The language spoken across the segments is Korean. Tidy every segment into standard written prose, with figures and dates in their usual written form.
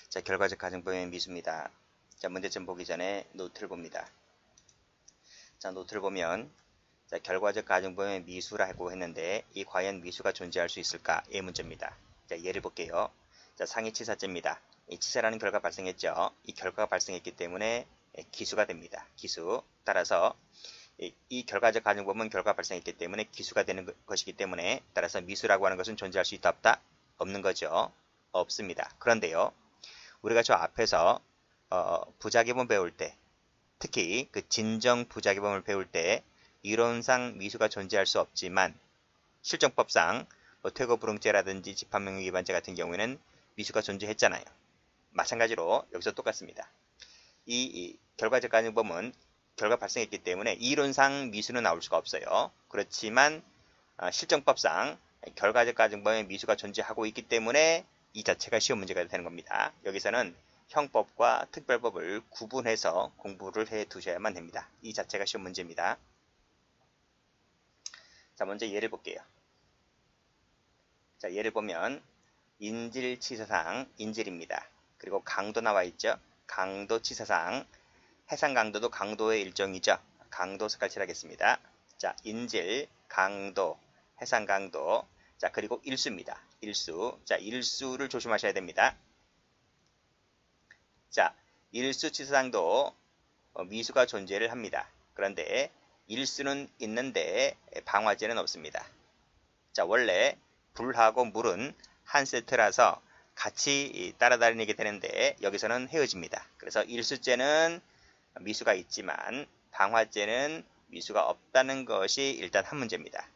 자, 결과적 가정법의 미수입니다. 자, 문제점 보기 전에 노트를 봅니다. 자, 노트를 보면 자, 결과적 가정법의 미수라고 했는데 이 과연 미수가 존재할 수 있을까? 이 문제입니다. 자, 예를 볼게요. 자, 상위 치사제입니다. 이 치사라는 결과가 발생했죠. 이 결과가 발생했기 때문에 기수가 됩니다. 기수. 따라서 이 결과적 가정법은 결과가 발생했기 때문에 기수가 되는 것이기 때문에 따라서 미수라고 하는 것은 존재할 수 있다 없다? 없는 거죠. 없습니다. 그런데요. 우리가 저 앞에서 부작용을 배울 때 특히 그 진정 부작용을 배울 때 이론상 미수가 존재할 수 없지만 실정법상 퇴거 불응죄라든지 집합명령 위반죄 같은 경우에는 미수가 존재했잖아요. 마찬가지로 여기서 똑같습니다. 이 결과적 가정법은 결과 발생했기 때문에 이론상 미수는 나올 수가 없어요. 그렇지만 실정법상 결과적 가정법에 미수가 존재하고 있기 때문에 이 자체가 시험 문제가 되는 겁니다. 여기서는 형법과 특별법을 구분해서 공부를 해 두셔야만 됩니다. 이 자체가 시험 문제입니다. 자, 먼저 예를 볼게요. 자, 예를 보면 인질치사상 인질입니다. 그리고 강도 나와 있죠. 강도치사상 해상 강도도 강도의 일종이죠. 강도 색깔 칠하겠습니다. 자, 인질, 강도, 해상 강도. 자, 그리고 일수입니다. 일수. 자, 일수를 조심하셔야 됩니다. 자, 일수치사상도 미수가 존재를 합니다. 그런데 일수는 있는데 방화제는 없습니다. 자, 원래 불하고 물은 한 세트라서 같이 따라다니게 되는데 여기서는 헤어집니다. 그래서 일수죄는 미수가 있지만 방화죄는 미수가 없다는 것이 일단 한 문제입니다.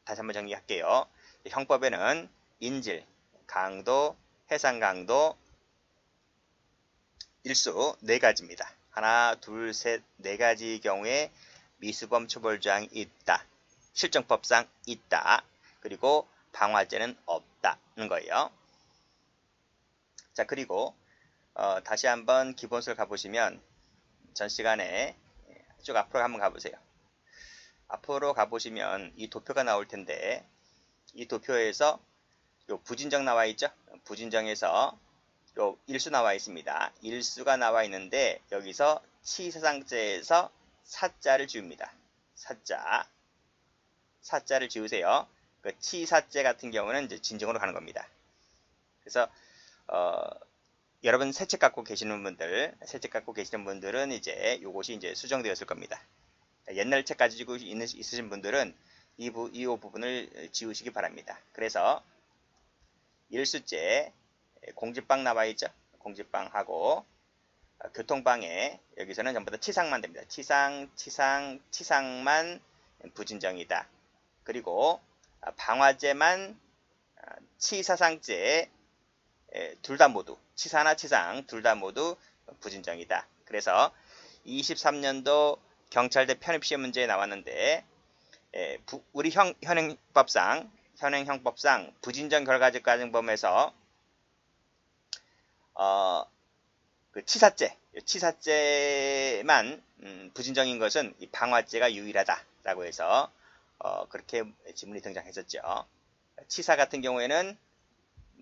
다시 한번 정리할게요. 형법에는 인질, 강도, 해상 강도, 일수 네 가지입니다. 하나, 둘, 셋, 네 가지 경우에 미수범 처벌조항이 있다. 실정법상 있다. 그리고 방화죄는 없다는 거예요. 자, 그리고 다시 한번 기본수를 가보시면 전 시간에 쭉 앞으로 한번 가보세요. 앞으로 가보시면 이 도표가 나올 텐데 이 도표에서 요 부진정 나와 있죠? 부진정에서 요 일수 나와 있습니다. 일수가 나와 있는데 여기서 치사상죄에서 사자를 지웁니다. 사자를 지우세요. 그 치사죄 같은 경우는 이제 진정으로 가는 겁니다. 그래서 여러분 새 책 갖고 계시는 분들은 이제 요것이 이제 수정되었을 겁니다. 옛날 책 가지고 있으신 분들은 이 부분을 지우시기 바랍니다. 그래서 일수죄 공지방 나와 있죠. 공지방하고 교통방해 여기서는 전부 다 치상만 됩니다. 치상만 부진정이다. 그리고 방화죄만 치사상죄 둘 다 모두 치사나 치상 둘 다 모두 부진정이다. 그래서 23년도 경찰대 편입시험 문제에 나왔는데 우리 현행형법상 부진정 결과적 가정범에서 그 치사죄만 부진정인 것은 이 방화죄가 유일하다라고 해서 그렇게 지문이 등장했었죠. 치사 같은 경우에는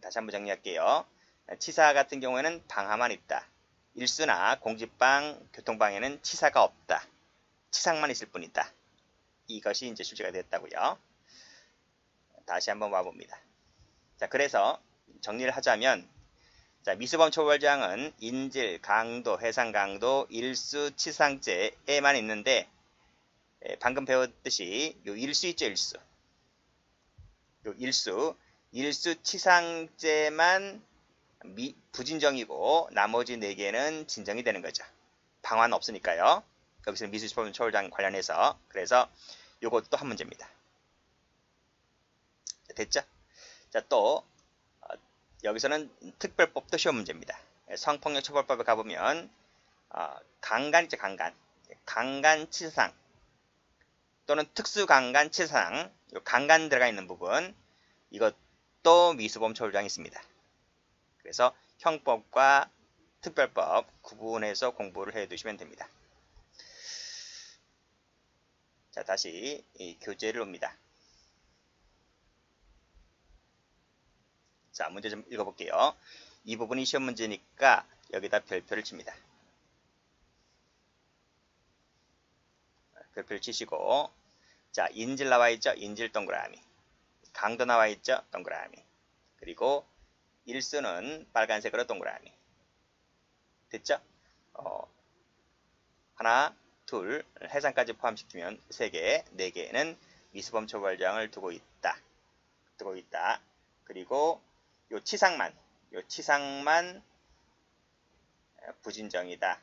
다시 한번 정리할게요. 치사 같은 경우에는 방화만 있다. 일수나 공지방, 교통방해는 치사가 없다. 치상만 있을 뿐이다. 이것이 이제 출제가 됐다고요. 다시 한번 와봅니다. 자, 그래서 정리를 하자면 자, 미수범 처벌조항은 인질, 강도, 해상 강도, 일수, 치상죄에만 있는데 방금 배웠듯이 요 일수 있죠, 일수. 요 일수 치상죄만 부진정이고 나머지 4개는 진정이 되는 거죠. 방화는 없으니까요. 여기서 미수범 처벌조항 관련해서 그래서 요것도 한 문제입니다. 됐죠? 자, 또 여기서는 특별법도 시험 문제입니다. 성폭력 처벌법에 가보면 강간 있죠, 강간 치사상 또는 특수강간 치사상 강간 들어가 있는 부분 이것도 미수범 처벌조항이 있습니다. 그래서 형법과 특별법 구분해서 공부를 해 두시면 됩니다. 자, 다시 이 교재를 옵니다. 자, 문제 좀 읽어볼게요. 이 부분이 시험 문제니까 여기다 별표를 칩니다. 별표를 치시고, 자, 인질 나와 있죠? 인질 동그라미. 강도 나와 있죠? 동그라미. 그리고 일수는 빨간색으로 동그라미. 됐죠? 하나, 둘, 해상까지 포함시키면 3개, 4개는 미수범 처벌장을 두고 있다. 그리고 요 치상만 부진정이다.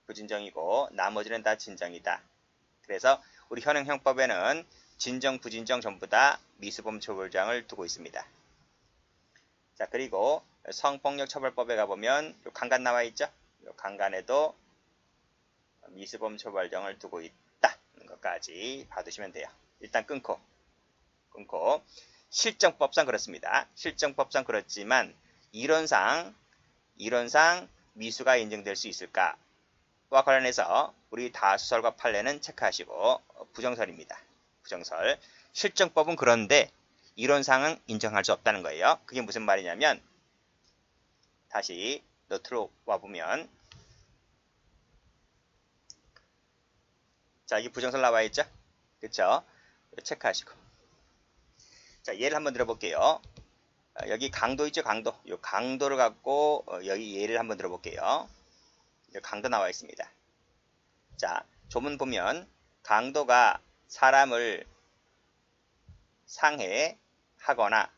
부진정이고 나머지는 다 진정이다. 그래서 우리 현행형법에는 진정, 부진정 전부 다 미수범 처벌장을 두고 있습니다. 자, 그리고 성폭력 처벌법에 가보면 요 강간 나와 있죠? 요 강간에도 미수범 처벌정을 두고 있다는 것까지 봐두시면 돼요. 일단 끊고 실정법상 그렇습니다. 실정법상 그렇지만 이론상 미수가 인정될 수 있을까와 관련해서 우리 다수설과 판례는 체크하시고 부정설입니다. 부정설. 실정법은 그런데 이론상은 인정할 수 없다는 거예요. 그게 무슨 말이냐면 다시 노트로 와보면 자, 여기 부정설 나와 있죠? 그쵸? 체크하시고. 자, 예를 한번 들어볼게요. 여기 강도 있죠? 강도. 이 강도를 갖고 여기 예를 한번 들어볼게요. 여기 강도 나와 있습니다. 자, 조문 보면 강도가 사람을 상해하거나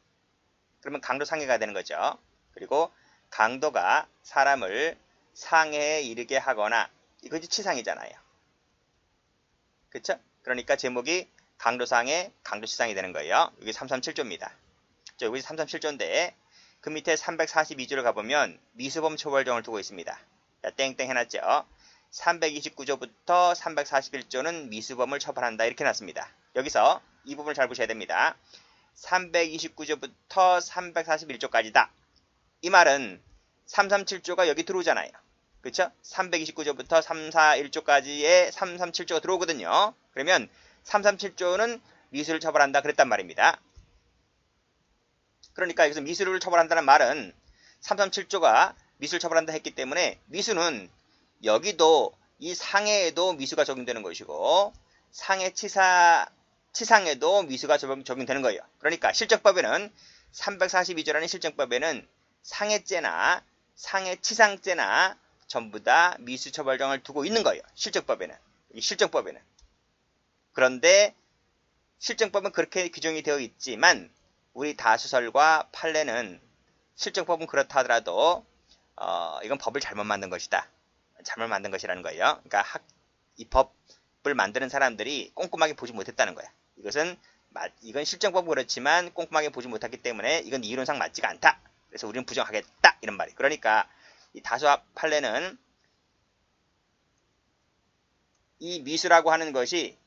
그러면 강도 상해가 되는 거죠. 그리고 강도가 사람을 상해에 이르게 하거나 이것이 치상이잖아요. 그쵸? 그러니까 제목이 강도상해, 강도치상이 되는 거예요. 여기 337조입니다. 여기 337조인데 그 밑에 342조를 가보면 미수범 처벌정을 두고 있습니다. 자, 땡땡 해놨죠. 329조부터 341조는 미수범을 처벌한다 이렇게 해놨습니다. 여기서 이 부분을 잘 보셔야 됩니다. 329조부터 341조까지다. 이 말은 337조가 여기 들어오잖아요. 그쵸? 329조부터 341조까지의 337조가 들어오거든요. 그러면 337조는 미수를 처벌한다 그랬단 말입니다. 그러니까 여기서 미수를 처벌한다는 말은 337조가 미수를 처벌한다 했기 때문에 미수는 여기도 이 상해에도 미수가 적용되는 것이고 상해 치상에도 미수가 적용되는 거예요. 그러니까 실정법에는 342조라는 실정법에는 상해죄나 상해치상죄나 전부 다 미수처벌정을 두고 있는 거예요. 실정법에는. 그런데 실정법은 그렇게 규정이 되어 있지만 우리 다수설과 판례는 실정법은 그렇다 하더라도 이건 법을 잘못 만든 것이다. 잘못 만든 것이라는 거예요. 그러니까 이 법을 만드는 사람들이 꼼꼼하게 보지 못했다는 거야. 이건 실정법은 그렇지만 꼼꼼하게 보지 못했기 때문에 이건 이론상 맞지가 않다. 그래서 우리는 부정하겠다 이런 말이에요. 그러니까 이 다수와 판례는 이 미수라고 하는 것이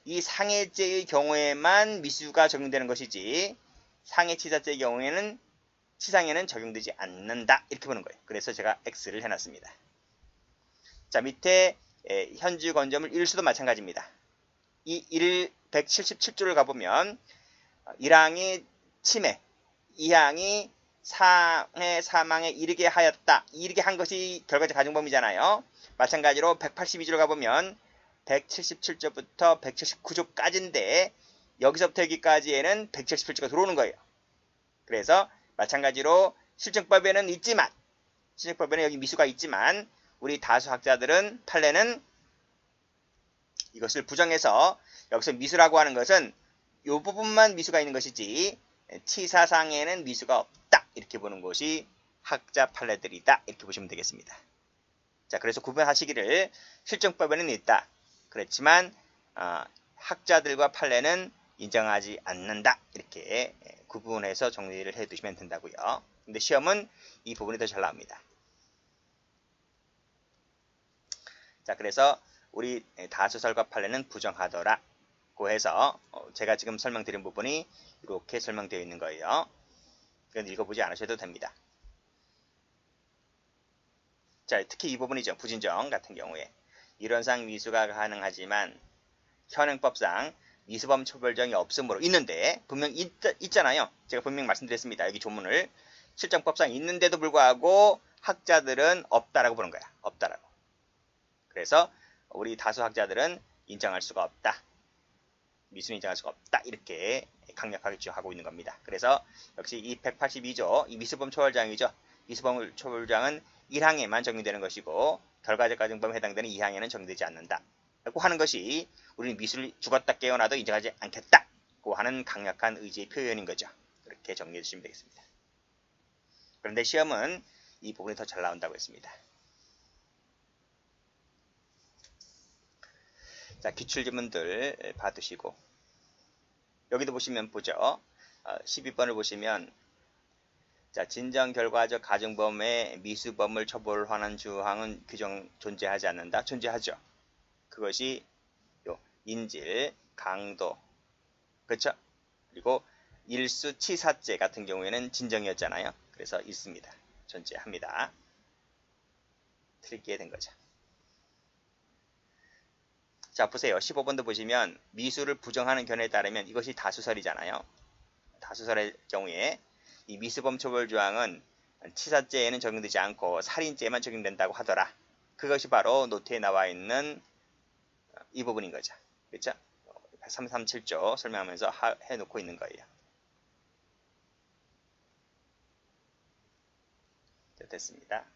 이 상해죄의 경우에만 미수가 적용되는 것이지 상해치사죄의 경우에는 치상에는 적용되지 않는다 이렇게 보는 거예요. 그래서 제가 X를 해놨습니다. 자, 밑에 현주 건조물 일수도 마찬가지입니다. 이 177조를 가보면 1항이 침해, 2항이 상해 사망에 이르게 하였다. 이르게 한 것이 결과적 가중범위잖아요. 마찬가지로 182조를 가보면 177조부터 179조까지인데 여기서부터 여기까지에는 177조가 들어오는 거예요. 그래서 마찬가지로 실정법에는 여기 미수가 있지만 우리 다수학자들은 판례는 이것을 부정해서 여기서 미수라고 하는 것은 이 부분만 미수가 있는 것이지 치사상에는 미수가 없다. 이렇게 보는 것이 학자 판례들이다. 이렇게 보시면 되겠습니다. 자, 그래서 구분하시기를 실정법에는 있다. 그렇지만 학자들과 판례는 인정하지 않는다. 이렇게 구분해서 정리를 해두시면 된다고요. 근데 시험은 이 부분이 더 잘 나옵니다. 자, 그래서 우리 다수설과 판례는 부정하더라고 해서 제가 지금 설명드린 부분이 이렇게 설명되어 있는 거예요. 이건 읽어보지 않으셔도 됩니다. 자, 특히 이 부분이죠. 부진정 같은 경우에 이론상 미수가 가능하지만 현행법상 미수범 처벌정이 없으므로 있는데 분명 있잖아요. 제가 분명 말씀드렸습니다. 여기 조문을 실정법상 있는데도 불구하고 학자들은 없다라고 보는 거야. 없다라고. 그래서 우리 다수 학자들은 인정할 수가 없다. 미수는 인정할 수가 없다. 이렇게 강력하게 주장하고 있는 겁니다. 그래서 역시 이 182조 이 미수범 처벌장이죠. 미수범 처벌장은 1항에만 적용되는 것이고 결과적 가정범에 해당되는 2항에는 적용되지 않는다. 라고 하는 것이 우리는 미수를 죽었다 깨어나도 인정하지 않겠다고 하는 강력한 의지의 표현인 거죠. 그렇게 정리해 주시면 되겠습니다. 그런데 시험은 이 부분이 더 잘 나온다고 했습니다. 자, 기출지문들 봐두시고 여기도 보시면 보죠. 12번을 보시면 자, 진정결과적 가정범의 미수범을 처벌하는 주항은 규정 존재하지 않는다. 존재하죠. 그것이 요 인질, 강도, 그렇죠? 그리고 일수 치사죄 같은 경우에는 진정이었잖아요. 그래서 있습니다. 존재합니다. 틀리게 된 거죠. 자, 보세요. 15번도 보시면 미수를 부정하는 견해에 따르면 이것이 다수설이잖아요. 다수설의 경우에 이 미수범 처벌 조항은 치사죄에는 적용되지 않고 살인죄에만 적용된다고 하더라. 그것이 바로 노트에 나와 있는 이 부분인 거죠. 그렇죠? 337조 설명하면서 해놓고 있는 거예요. 됐습니다.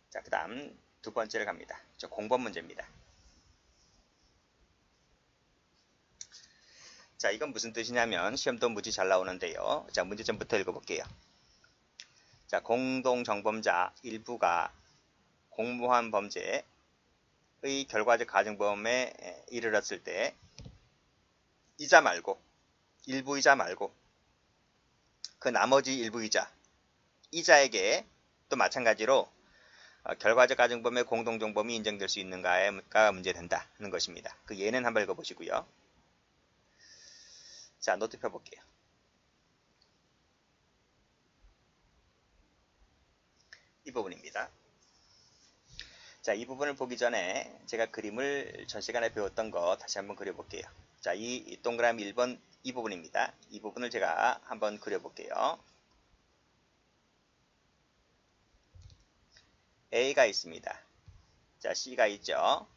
자, 그 다음 두 번째를 갑니다. 공법 문제입니다. 자, 이건 무슨 뜻이냐면 시험도 무지 잘 나오는데요. 자, 문제점부터 읽어볼게요. 자, 공동정범자 일부가 공모한 범죄의 결과적 가정범에 이르렀을 때 이자 말고 일부이자 말고 그 나머지 일부이자 이자에게 또 마찬가지로 결과적 가정범의 공동정범이 인정될 수 있는가가 문제된다 하는 것입니다. 그 예는 한번 읽어보시고요. 자, 노트 펴볼게요. 이 부분입니다. 자, 이 부분을 보기 전에 제가 그림을 전 시간에 배웠던 거 다시 한번 그려볼게요. 자, 이 동그라미 1번 이 부분입니다. 이 부분을 제가 한번 그려볼게요. A가 있습니다. 자, C가 있죠.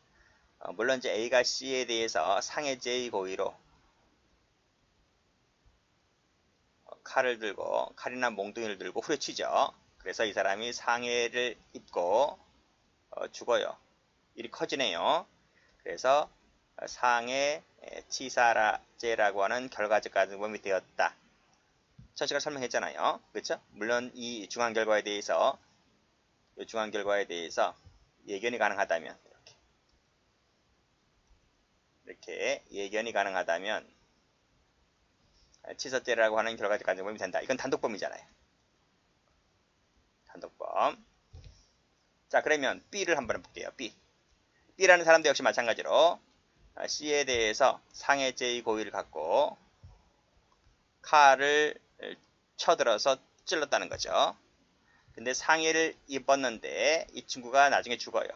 물론 이제 A가 C에 대해서 상해죄의 고의로 칼이나 몽둥이를 들고 후려치죠. 그래서 이 사람이 상해를 입고 죽어요. 일이 커지네요. 그래서 상해 치사죄라고 하는 결과적 가정범이 되었다. 첫 시간 설명했잖아요. 그렇죠? 물론 이 중한 결과에 대해서 예견이 가능하다면 이렇게 예견이 가능하다면 치사죄라고 하는 결과적 가정범이 된다. 이건 단독범이잖아요. 단독범. 자, 그러면 B를 한번 해볼게요. B라는 사람도 역시 마찬가지로 C에 대해서 상해죄의 고의를 갖고 칼을 쳐들어서 찔렀다는 거죠. 근데 상해를 입었는데 이 친구가 나중에 죽어요.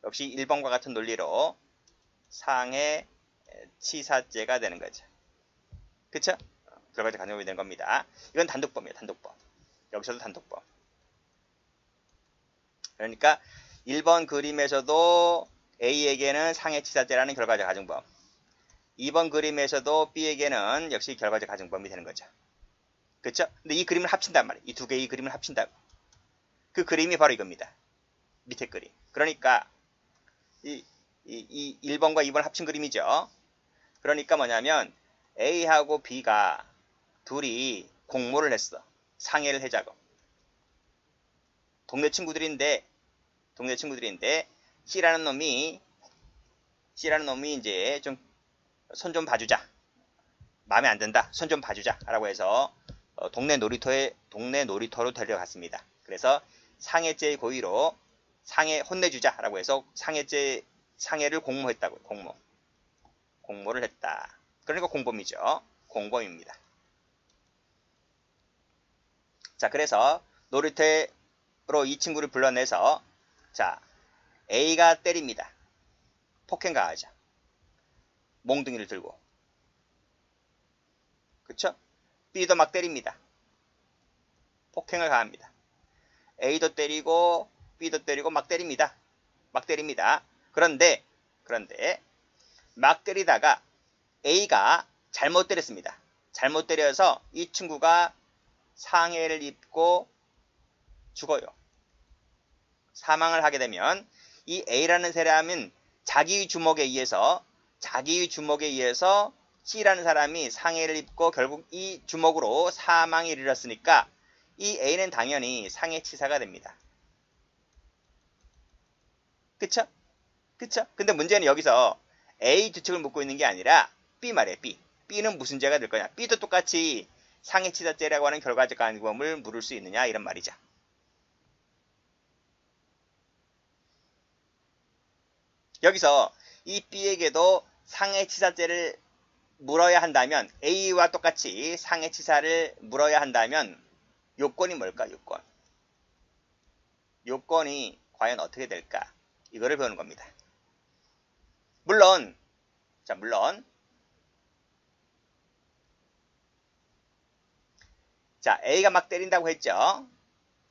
역시 1번과 같은 논리로 상해 치사죄가 되는 거죠. 그쵸? 결과적 가정범이 되는 겁니다. 이건 단독범이에요. 단독범. 여기서도 단독범. 그러니까 1번 그림에서도 A에게는 상해치사죄라는 결과적 가정범, 2번 그림에서도 B에게는 역시 결과적 가정범이 되는 거죠. 그렇죠? 근데 이 그림을 합친단 말이에요. 이 두 개의 그림을 합친다고. 그 그림이 바로 이겁니다. 밑에 그림. 그러니까 이 1번과 2번 합친 그림이죠. 그러니까 뭐냐면 A하고 B가 둘이 공모를 했어. 상해를 해자고. 동네 친구들인데 C라는 놈이 이제 좀 손 좀 봐주자. 마음에 안 든다. 손 좀 봐주자. 라고 해서 동네 놀이터로 데려갔습니다. 그래서 상해죄의 고의로 혼내주자. 라고 해서 상해를 공모했다고요. 공모를 했다. 그러니까 공범이죠. 공범입니다. 자, 그래서 놀이터로 이 친구를 불러내서 자, A가 때립니다. 폭행 가하죠. 몽둥이를 들고. 그쵸? B도 막 때립니다. 폭행을 가합니다. A도 때리고 B도 때리고 막 때립니다. 막 때립니다. 그런데 막 때리다가 A가 잘못 때렸습니다. 잘못 때려서 이 친구가 상해를 입고 죽어요. 사망을 하게 되면 이 A라는 사람은 자기의 주먹에 의해서 C라는 사람이 상해를 입고 결국 이 주먹으로 사망에 이르렀으니까 이 A는 당연히 상해치사가 됩니다. 그쵸? 근데 문제는 여기서 A 주측을 묻고 있는 게 아니라 B 말이에요. B는 무슨 죄가 될 거냐? B도 똑같이 상해치사죄라고 하는 결과적 간범을 물을 수 있느냐 이런 말이죠. 여기서 이 B에게도 상해치사죄를 물어야 한다면 A와 똑같이 상해치사를 물어야 한다면 요건이 뭘까? 요건이 과연 어떻게 될까? 이거를 배우는 겁니다. 물론 A가 막 때린다고 했죠.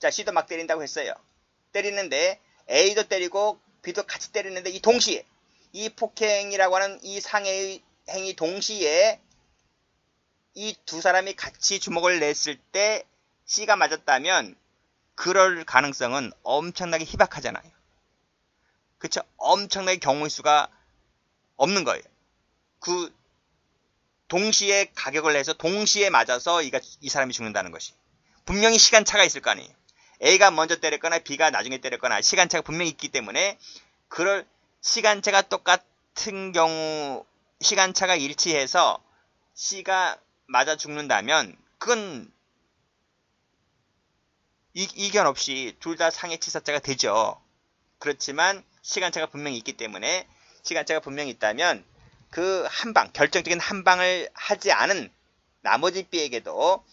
C도 막 때린다고 했어요. 때리는데 A도 때리고 B도 같이 때리는데 이 동시에 이 폭행이라고 하는 이 상해의 행위 동시에 이 두 사람이 같이 주먹을 냈을 때 C가 맞았다면 그럴 가능성은 엄청나게 희박하잖아요. 그쵸? 엄청나게 경우의 수가 없는 거예요. 그 동시에 가격을 내서 동시에 맞아서 이 사람이 죽는다는 것이. 분명히 시간차가 있을 거 아니에요. A가 먼저 때렸거나 B가 나중에 때렸거나 시간차가 분명히 있기 때문에 그럴 시간차가 똑같은 경우 시간차가 일치해서 C가 맞아 죽는다면 그건 이견 없이 둘 다 상해치사죄가 되죠. 그렇지만 시간차가 분명히 있기 때문에 시간차가 분명히 있다면 그 결정적인 한 방을 하지 않은 나머지 B에게도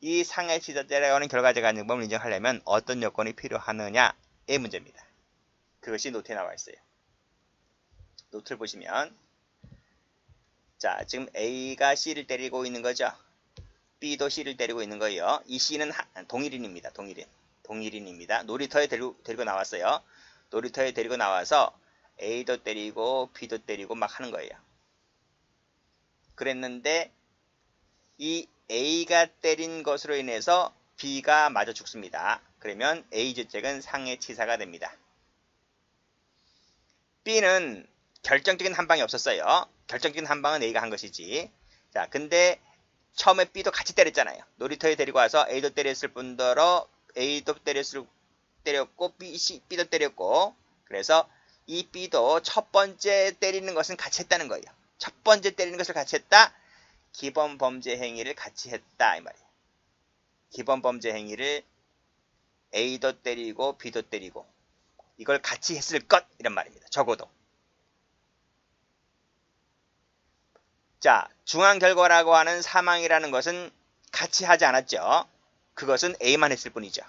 이 상해치사죄라고 하는 결과적 간증범을 인정하려면 어떤 요건이 필요하느냐의 문제입니다. 그것이 노트에 나와 있어요. 노트를 보시면 지금 A가 C를 때리고 있는 거죠. B도 C를 때리고 있는 거예요. 이 C는 동일인입니다. 동일인입니다. 놀이터에 데리고 나왔어요. 놀이터에 데리고 나와서 A도 때리고 B도 때리고 막 하는 거예요. 그랬는데 이 A가 때린 것으로 인해서 B가 맞아 죽습니다. 그러면 A 주택은 상해치사가 됩니다. B는 결정적인 한 방이 없었어요. 결정적인 한 방은 A가 한 것이지. 근데 처음에 B도 같이 때렸잖아요. 놀이터에 데리고 와서 A도 때렸을 뿐더러 A도 때렸고 B도 때렸고 그래서 이 B도 첫 번째 때리는 것은 같이 했다는 거예요. 첫 번째 때리는 것을 같이 했다. 기본 범죄 행위를 같이 했다 이 말이에요. 기본 범죄 행위를 A도 때리고 B도 때리고 이걸 같이 했을 것 이런 말입니다. 적어도. 중앙결과라고 하는 사망이라는 것은 같이 하지 않았죠. 그것은 A만 했을 뿐이죠.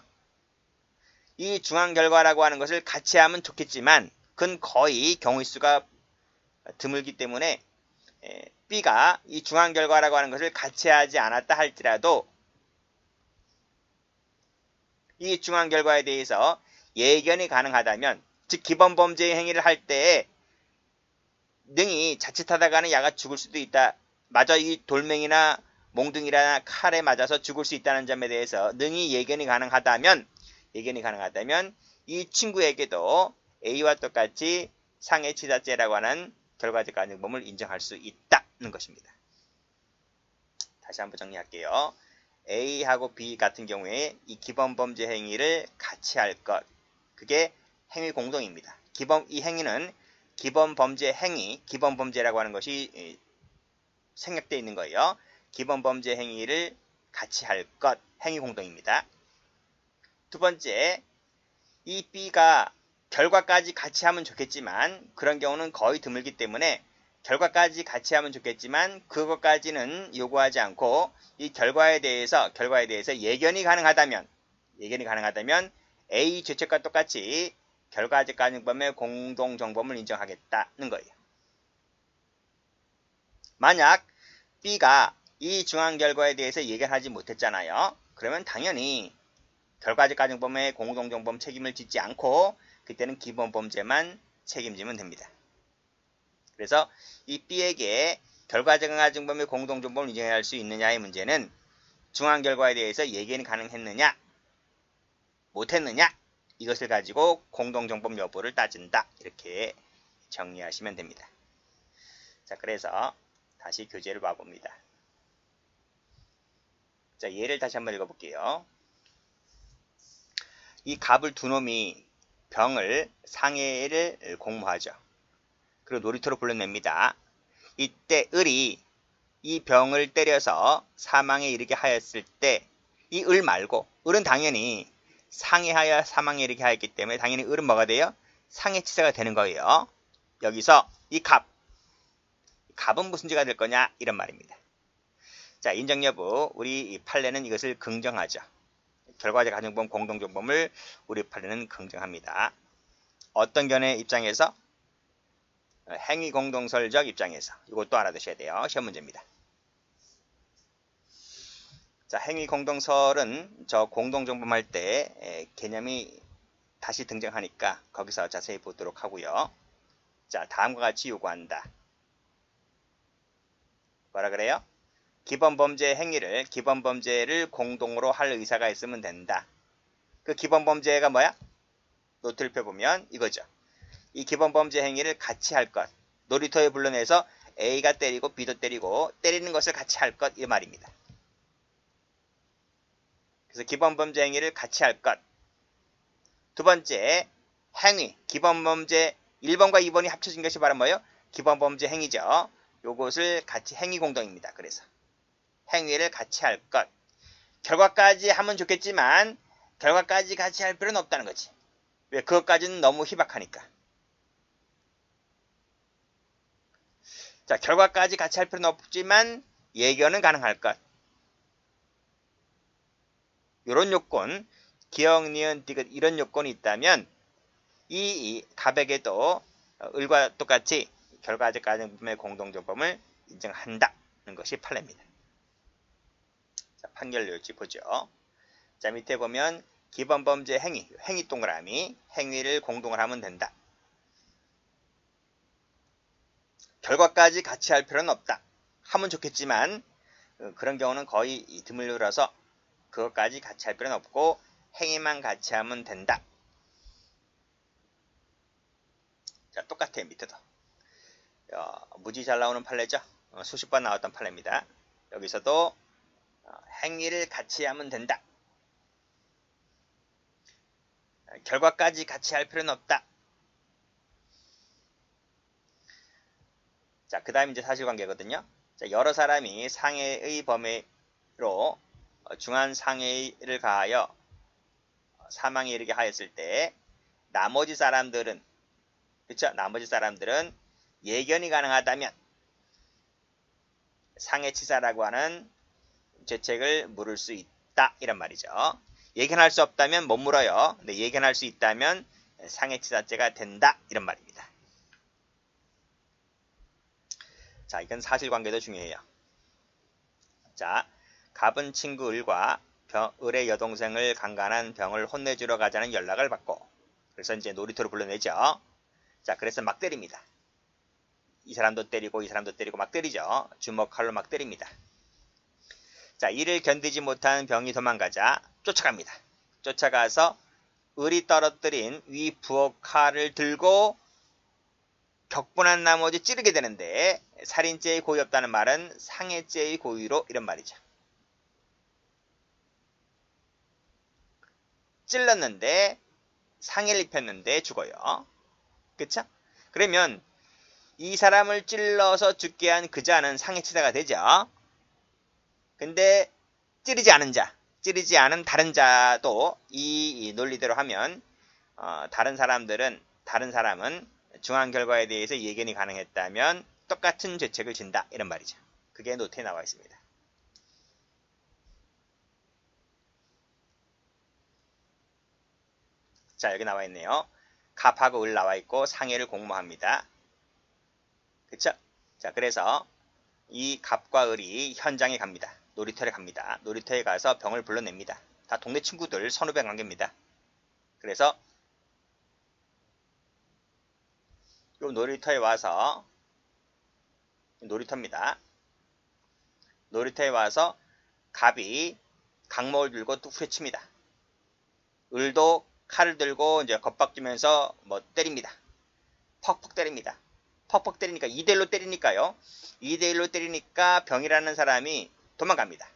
이 중앙결과라고 하는 것을 같이 하면 좋겠지만 그건 거의 경우의 수가 드물기 때문에 B가 이 중앙결과라고 하는 것을 같이 하지 않았다 할지라도 이 중앙결과에 대해서 예견이 가능하다면 즉 기본범죄 행위를 할 때에 능히 자칫하다가는 야가 죽을 수도 있다. 마저 이 돌멩이나 몽둥이나 칼에 맞아서 죽을 수 있다는 점에 대해서 능히 예견이 가능하다면 이 친구에게도 A와 똑같이 상해치사죄라고 하는 결과적 간증범을 인정할 수 있다는 것입니다. 다시 한번 정리할게요. A하고 B 같은 경우에 이 기본범죄 행위를 같이 할 것. 그게 행위 공동입니다. 이 행위는 기본범죄 행위, 기본범죄라고 하는 것이 생략되어 있는 거예요. 기본범죄 행위를 같이 할 것, 행위 공동입니다. 두 번째, 이 B가 결과까지 같이 하면 좋겠지만 그런 경우는 거의 드물기 때문에 결과까지 같이 하면 좋겠지만 그것까지는 요구하지 않고 이 결과에 대해서 예견이 가능하다면 A 죄책과 똑같이 결과적 가정법의 공동정범을 인정하겠다는 거예요. 만약 B가 이 중한 결과에 대해서 얘기를 하지 못했잖아요. 그러면 당연히 결과적 가정법의 공동정범 책임을 짓지 않고 그때는 기본범죄만 책임지면 됩니다. 그래서 이 B에게 결과적 가정법의 공동정범을 인정할 수 있느냐의 문제는 중한 결과에 대해서 예견이 가능했느냐 못했느냐 이것을 가지고 공동정범 여부를 따진다. 이렇게 정리하시면 됩니다. 자, 그래서 다시 교재를 봐봅니다. 자, 예를 다시 한번 읽어볼게요. 이 갑을 두 놈이 병을 상해를 공모하죠. 그리고 놀이터로 불러냅니다. 이때 을이 이 병을 때려서 사망에 이르게 하였을 때 이 을 말고 을은 당연히 상해하여 사망에 이르게 하였기 때문에 당연히 을은 뭐가 돼요? 상해치사가 되는 거예요. 여기서 이 갑은 무슨 죄가 될 거냐 이런 말입니다. 자, 인정 여부 우리 판례는 이것을 긍정하죠. 결과적 가정범 공동정범을 우리 판례는 긍정합니다. 어떤 견해 입장에서? 행위공동설적 입장에서. 이것도 알아두셔야 돼요. 시험 문제입니다. 자, 행위공동설은 저 공동정범 할 때 개념이 다시 등장하니까 거기서 자세히 보도록 하고요. 자, 다음과 같이 요구한다. 뭐라 그래요? 기본범죄 행위를 기본범죄를 공동으로 할 의사가 있으면 된다. 그 기본범죄가 뭐야? 노트를 펴보면 이거죠. 이 기본범죄 행위를 같이 할 것. 놀이터에 불러내서 A가 때리고 B도 때리고 때리는 것을 같이 할 것 이 말입니다. 그래서 기본범죄 행위를 같이 할 것. 두 번째 행위. 기본범죄 1번과 2번이 합쳐진 것이 바로 뭐예요? 기본범죄 행위죠. 요것을 같이 행위공동입니다. 그래서 행위를 같이 할 것. 결과까지 하면 좋겠지만 결과까지 같이 할 필요는 없다는 거지. 왜? 그것까지는 너무 희박하니까. 자, 결과까지 같이 할 필요는 없지만 예견은 가능할 것. 이런 요건, 기억, 니은, 디귿 이런 요건이 있다면 이 갑에게도 을과 똑같이 결과적 가정범의 공동정범을 인정한다는 것이 판례입니다. 자, 판결 요지 보죠. 자, 밑에 보면 기본범죄 행위 동그라미, 행위를 공동을 하면 된다. 결과까지 같이 할 필요는 없다. 하면 좋겠지만 그런 경우는 거의 드물어서 그것까지 같이 할 필요는 없고 행위만 같이 하면 된다. 자, 똑같아요. 밑에도. 무지 잘 나오는 판례죠. 수십 번 나왔던 판례입니다. 여기서도 행위를 같이 하면 된다. 결과까지 같이 할 필요는 없다. 자, 그 다음 이제 사실관계거든요. 자, 여러 사람이 상해의 범죄로 중한 상해를 가하여 사망에 이르게 하였을 때 나머지 사람들은 그쵸? 나머지 사람들은 예견이 가능하다면 상해치사라고 하는 죄책을 물을 수 있다 이런 말이죠. 예견할 수 없다면 못 물어요. 근데 예견할 수 있다면 상해치사죄가 된다 이런 말입니다. 자, 이건 사실관계도 중요해요. 자, 갑은 친구 을과 을의 여동생을 강간한 병을 혼내주러 가자는 연락을 받고 그래서 이제 놀이터로 불러내죠. 자, 그래서 막 때립니다. 이 사람도 때리고 이 사람도 때리고 막 때리죠. 주먹 칼로 막 때립니다. 자, 이를 견디지 못한 병이 도망가자 쫓아갑니다. 쫓아가서 을이 떨어뜨린 위 부엌 칼을 들고 격분한 나머지 찌르게 되는데 살인죄의 고의 없다는 말은 상해죄의 고의로 이런 말이죠. 찔렀는데 상해를 입혔는데 죽어요. 그쵸? 그러면 이 사람을 찔러서 죽게 한 그자는 상해치사가 되죠. 근데 찌르지 않은 다른 자도 이 논리대로 하면 다른 사람은 중한 결과에 대해서 예견이 가능했다면 똑같은 죄책을 진다 이런 말이죠. 그게 노트에 나와 있습니다. 자, 여기 나와 있네요. 갑하고 을 나와 있고 상해를 공모합니다. 그쵸? 자, 그래서 이 갑과 을이 현장에 갑니다. 놀이터에 갑니다. 놀이터에 가서 병을 불러냅니다. 다 동네 친구들, 선후배 관계입니다. 그래서 요 놀이터에 와서 놀이터입니다. 놀이터에 와서 갑이 강목을 들고 뚝 후려칩니다. 을도 칼을 들고 이제 겁박주면서 뭐 때립니다. 퍽퍽 때립니다. 퍽퍽 때리니까 2대1로 때리니까요. 2대1로 때리니까 병이라는 사람이 도망갑니다.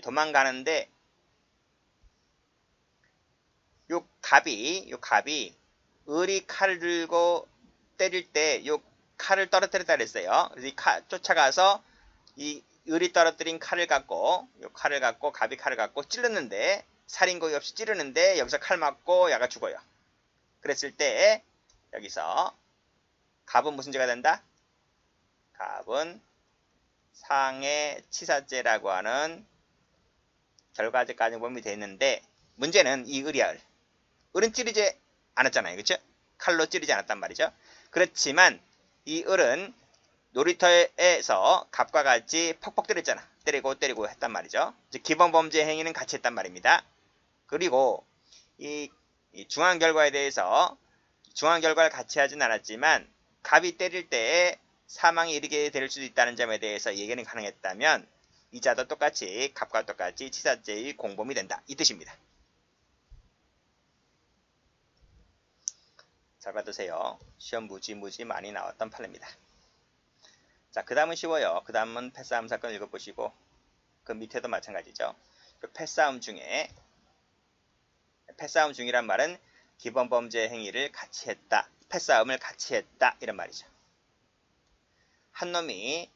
도망가는데 요 갑이 을이 칼을 들고 때릴 때 요 칼을 떨어뜨렸다 그랬어요. 그래서 이 칼 쫓아가서 이 을이 떨어뜨린 칼을 갖고 갑이 칼을 갖고 찌르는데 살인고의 없이 찌르는데 여기서 칼 맞고 야가 죽어요. 그랬을 때 여기서 갑은 무슨 죄가 된다? 갑은 상해치사죄라고 하는 결과적 가정범위 되는데 문제는 이 을이야. 을은 찌르지 않았잖아요. 그렇죠? 칼로 찌르지 않았단 말이죠. 그렇지만 이 을은 놀이터에서 갑과 같이 퍽퍽 때렸잖아. 때리고 했단 말이죠. 즉 기본 범죄 행위는 같이 했단 말입니다. 그리고 이 중한 결과에 대해서 중한 결과를 같이 하진 않았지만 갑이 때릴 때에 사망에 이르게 될 수도 있다는 점에 대해서 예견이 가능했다면 이자도 똑같이 갑과 똑같이 치사죄의 공범이 된다. 이 뜻입니다. 잘 받으세요. 시험 무지 많이 나왔던 판례입니다. 자, 그 다음은 쉬워요. 그 다음은 패싸움 사건 읽어보시고 그 밑에도 마찬가지죠. 그 패싸움 중이란 말은 기본 범죄 행위를 같이 했다. 패싸움을 같이 했다. 이런 말이죠. 한 놈이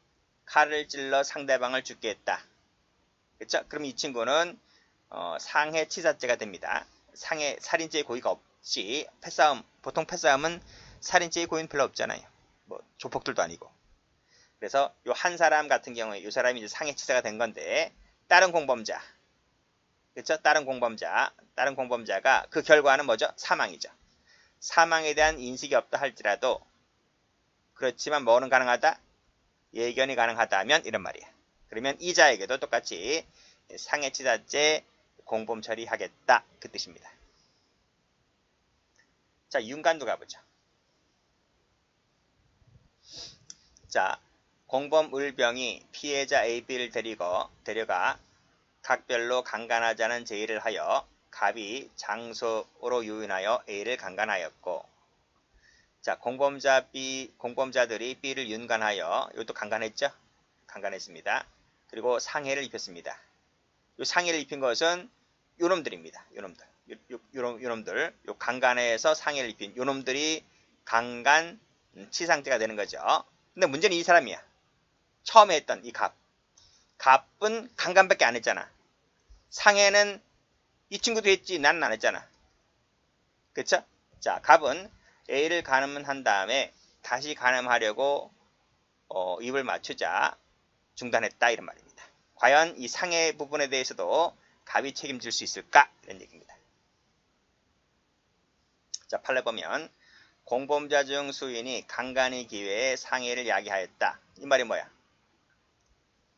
칼을 찔러 상대방을 죽게 했다. 그렇죠? 그럼 이 친구는 상해치사죄가 됩니다. 살인죄의 고의가 없이 보통 패싸움은 살인죄의 고의는 별로 없잖아요. 뭐 조폭들도 아니고. 그래서 요 한 사람 같은 경우에 이 사람이 이제 상해치사가 된 건데 다른 공범자, 그렇죠? 다른 공범자가 그 결과는 뭐죠? 사망이죠. 사망에 대한 인식이 없다 할지라도 그렇지만 뭐는 가능하다? 예견이 가능하다면 이런 말이에요. 그러면 이자에게도 똑같이 상해치사죄 공범 처리하겠다. 그 뜻입니다. 자, 윤관도 가보죠. 자, 공범 을병이 피해자 AB를 데려가 각별로 강간하자는 제의를 하여 갑이 장소로 유인하여 A를 강간하였고, 자, 공범자들이 B를 윤간하여, 이것도 강간했죠? 강간했습니다. 그리고 상해를 입혔습니다. 이 상해를 입힌 것은 요놈들입니다. 요놈들. 요 강간해서 상해를 입힌 요놈들이 강간 치상죄가 되는 거죠. 근데 문제는 이 사람이야. 처음에 했던 이 갑. 갑은 강간밖에 안 했잖아. 상해는 이 친구도 했지 나는 안 했잖아. 그쵸? 자, 갑은 A를 간음한 다음에 다시 간음하려고 입을 맞추자 중단했다 이런 말입니다. 과연 이 상해 부분에 대해서도 갑이 책임질 수 있을까? 이런 얘기입니다. 자, 판례 보면 공범자 중 수인이 강간의 기회에 상해를 야기하였다. 이 말이 뭐야?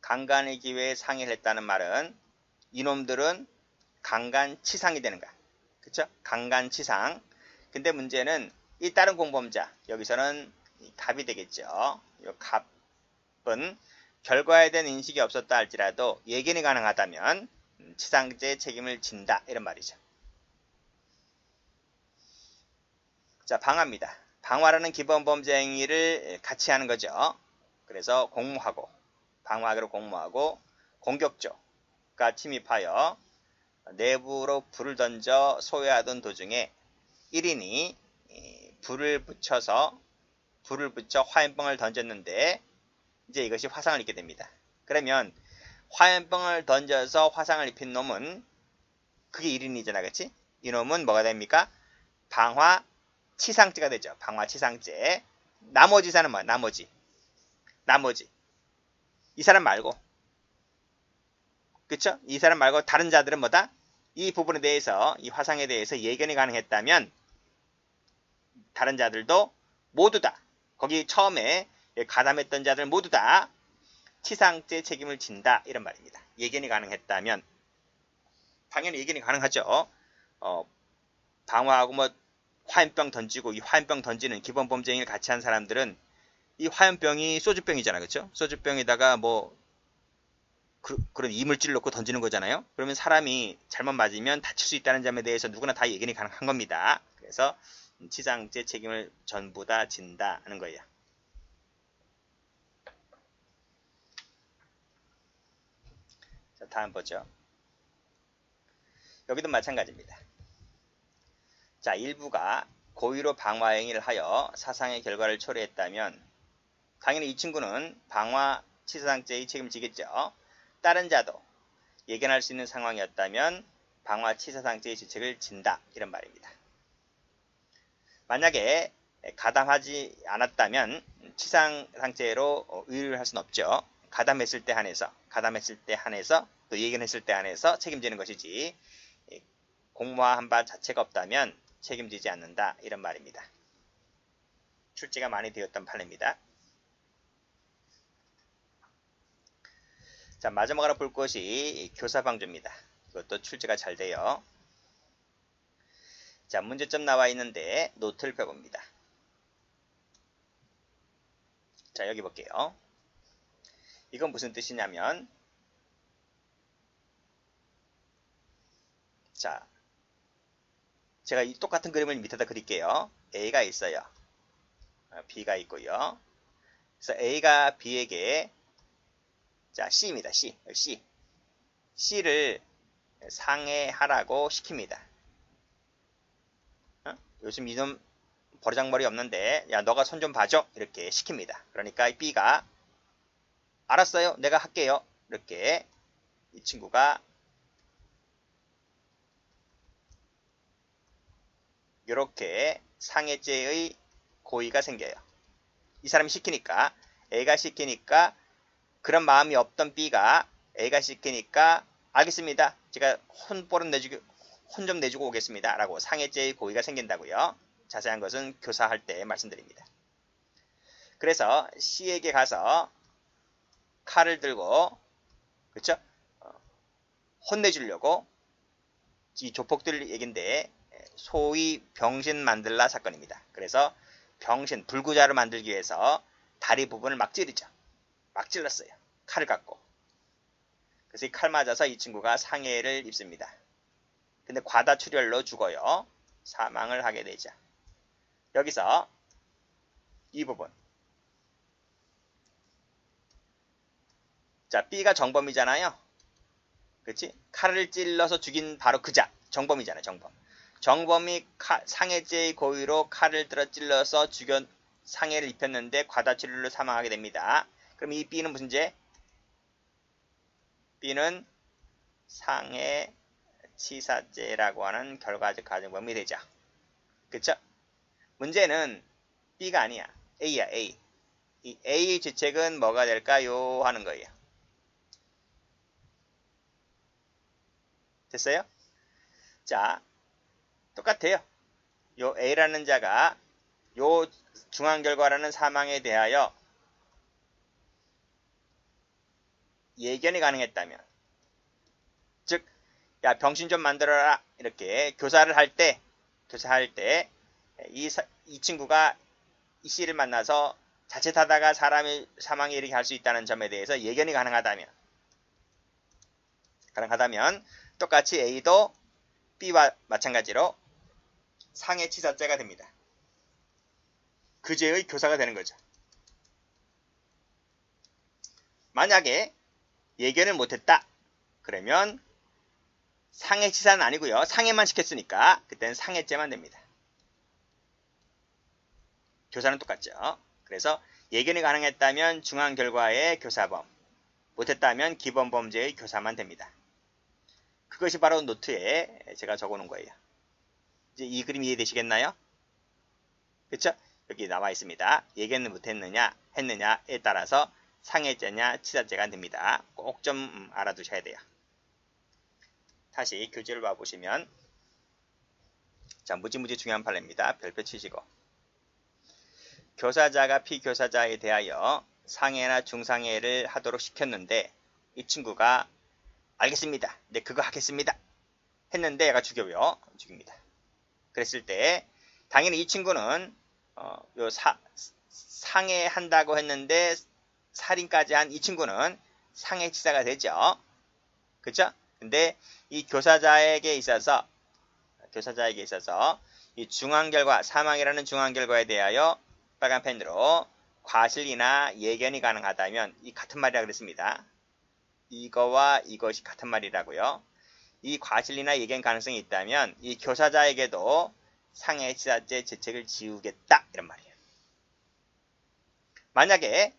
강간의 기회에 상해를 했다는 말은 이놈들은 강간치상이 되는 거야. 그쵸? 강간치상. 근데 문제는 이 다른 공범자, 여기서는 갑이 되겠죠. 이 갑은 결과에 대한 인식이 없었다 할지라도 예견이 가능하다면 치상죄 책임을 진다. 이런 말이죠. 자, 방화입니다. 방화라는 기본 범죄 행위를 같이 하는 거죠. 그래서 방화하기로 공모하고 공격조가 침입하여 내부로 불을 던져 소외하던 도중에 1인이 불을 붙여 화염병을 던졌는데 이제 이것이 화상을 입게 됩니다. 그러면 화염병을 던져서 화상을 입힌 놈은 그게 1인이잖아. 그치? 이 놈은 뭐가 됩니까? 방화치상죄가 되죠. 방화치상죄. 나머지 사람은 뭐야? 나머지. 이 사람 말고. 그쵸? 이 사람 말고 다른 자들은 뭐다? 이 부분에 대해서, 이 화상에 대해서 예견이 가능했다면 다른 자들도 모두 다, 거기 처음에 가담했던 자들 모두 다 치상죄 책임을 진다, 이런 말입니다. 예견이 가능했다면. 당연히 예견이 가능하죠. 방화하고 뭐 화염병 던지고, 이 화염병 던지는 기본 범죄 행위를 같이 한 사람들은 이 화염병이 소주병이잖아, 그렇죠? 소주병에다가 뭐 그런 이물질 넣고 던지는 거잖아요. 그러면 사람이 잘못 맞으면 다칠 수 있다는 점에 대해서 누구나 다 예견이 가능한 겁니다. 그래서 치상죄 책임을 전부 다 진다 하는 거예요. 자, 다음 보죠. 여기도 마찬가지입니다. 자, 일부가 고의로 방화 행위를 하여 사상의 결과를 초래했다면 당연히 이 친구는 방화 치사상죄의 책임을 지겠죠. 다른 자도 예견할 수 있는 상황이었다면 방화 치사상죄의 지책을 진다, 이런 말입니다. 만약에 가담하지 않았다면 치사상죄로 의뢰를 할 수는 없죠. 가담했을 때 한해서 또 예견했을 때 한해서 책임지는 것이지 공모한 바 자체가 없다면 책임지지 않는다, 이런 말입니다. 출제가 많이 되었던 판례입니다. 자, 마지막으로 볼 것이 교사방조입니다. 이것도 출제가 잘 돼요. 자, 문제점 나와 있는데 노트를 펴봅니다. 자, 여기 볼게요. 이건 무슨 뜻이냐면, 자, 제가 이 똑같은 그림을 밑에다 그릴게요. A가 있어요. B가 있고요. 그래서 A가 B에게, 자, C입니다. C를 상해하라고 시킵니다. 요즘 이놈 버르장머리 없는데, 야, 너가 손 좀 봐줘, 이렇게 시킵니다. 그러니까 B가 알았어요, 내가 할게요, 이렇게 이 친구가 이렇게 상해죄의 고의가 생겨요. 이 사람이 시키니까, A가 시키니까, 그런 마음이 없던 B가 A가 시키니까 알겠습니다, 제가 혼 좀 내주고 오겠습니다 라고 상해죄의 고의가 생긴다고요. 자세한 것은 교사할 때 말씀드립니다. 그래서 C에게 가서 칼을 들고, 그렇죠? 혼내주려고, 이 조폭들 얘긴데 소위 병신 만들라 사건입니다. 그래서 병신, 불구자를 만들기 위해서 다리 부분을 막 찌르죠. 막 찔렀어요, 칼을 갖고. 그래서 이 칼 맞아서 이 친구가 상해를 입습니다. 근데 과다출혈로 죽어요. 사망을 하게 되죠. 여기서 이 부분, 자, B가 정범이잖아요. 그렇지? 칼을 찔러서 죽인 바로 그자, 정범이잖아요. 정범이 상해죄의 고의로 칼을 들어 찔러서 상해를 입혔는데 과다출혈로 사망하게 됩니다. 그럼 이 B는 무슨 죄? B는 상해치사죄라고 하는 결과적 가정범이 되죠. 그쵸? 문제는 B가 아니야. A야, A. 이 A의 죄책은 뭐가 될까요? 하는 거예요. 됐어요? 자, 똑같아요. 요 A라는 자가 요 중앙결과라는 사망에 대하여 예견이 가능했다면, 즉, 야, 병신 좀 만들어라, 이렇게 교사할 때 이 친구가 이 C를 만나서 자칫하다가 사람의 사망에 이르게 할 수 있다는 점에 대해서 예견이 가능하다면 똑같이 A도 B와 마찬가지로 상해치사죄가 됩니다. 그 죄의 교사가 되는 거죠. 만약에 예견을 못했다, 그러면 상해치사는 아니고요, 상해만 시켰으니까 그때는 상해죄만 됩니다. 교사는 똑같죠. 그래서 예견이 가능했다면 중앙결과의 교사범, 못했다면 기본범죄의 교사만 됩니다. 그것이 바로 노트에 제가 적어놓은 거예요. 이제 이 그림 이해되시겠나요? 그렇죠? 여기 나와 있습니다. 예견을 못했느냐 했느냐에 따라서 상해죄냐 치사죄가 됩니다. 꼭 좀 알아두셔야 돼요. 다시 교재를 봐보시면 자, 무지무지 중요한 판례입니다. 별표 치시고 교사자가 피교사자에 대하여 상해나 중상해를 하도록 시켰는데 이 친구가 알겠습니다. 네, 그거 하겠습니다. 했는데 얘가 죽여요. 죽입니다. 그랬을 때 당연히 이 친구는 상해한다고 했는데 살인까지 한 이 친구는 상해치사가 되죠. 그쵸? 근데 이 교사자에게 있어서 이 중앙결과, 사망이라는 중앙결과에 대하여 빨간 펜으로 과실이나 예견이 가능하다면 이 같은 말이라 그랬습니다. 이거와 이것이 같은 말이라고요. 이 과실이나 예견 가능성이 있다면 이 교사자에게도 상해치사죄 죄책을 지우겠다 이런 말이에요. 만약에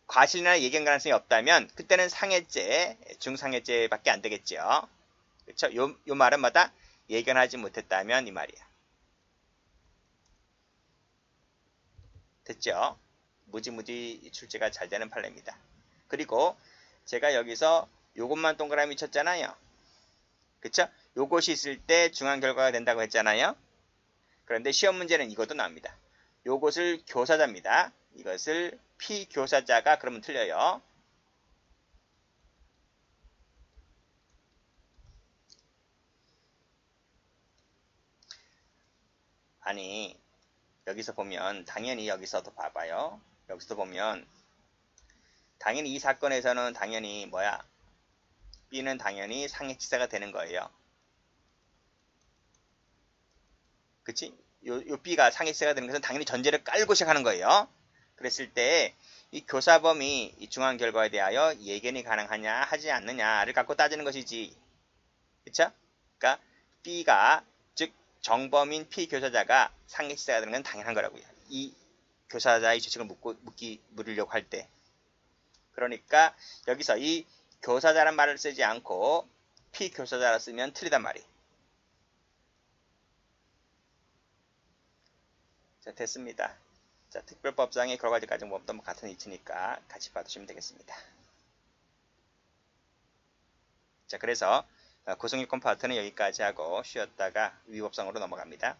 과실이나 예견 가능성이 없다면 그때는 상해죄, 중상해죄밖에 안 되겠죠. 그렇죠? 요 말은 뭐다? 예견하지 못했다면 이 말이야. 됐죠? 무지무지 출제가 잘 되는 판례입니다. 그리고 제가 여기서 요것만 동그라미 쳤잖아요. 그쵸? 요것이 있을 때 중앙 결과가 된다고 했잖아요. 그런데 시험 문제는 이것도 나옵니다. 요것을 교사자입니다. 이것을 피교사자가 그러면 틀려요. 아니 여기서 보면 당연히 여기서도 봐봐요. 여기서 보면 당연히 이 사건에서는 당연히 뭐야? B는 당연히 상해치사가 되는 거예요. 그치? 요 B가 상해치사가 되는 것은 당연히 전제를 깔고 시작하는 거예요. 그랬을 때 이 교사범이 이 중앙 결과에 대하여 예견이 가능하냐 하지 않느냐를 갖고 따지는 것이지. 그쵸? 그러니까 B가 즉 정범인 피교사자가 상해치사가 되는 건 당연한 거라고요. 이 교사자의 죄책을 물으려고 할 때. 그러니까 여기서 이 교사자란 말을 쓰지 않고 피교사자라 쓰면 틀리단 말이에요. 자, 됐습니다. 자, 특별법상의 결과적 가정법도 같은 이치니까 같이 봐두시면 되겠습니다. 자, 그래서 구성일권 파트는 여기까지 하고 쉬었다가 위법성으로 넘어갑니다.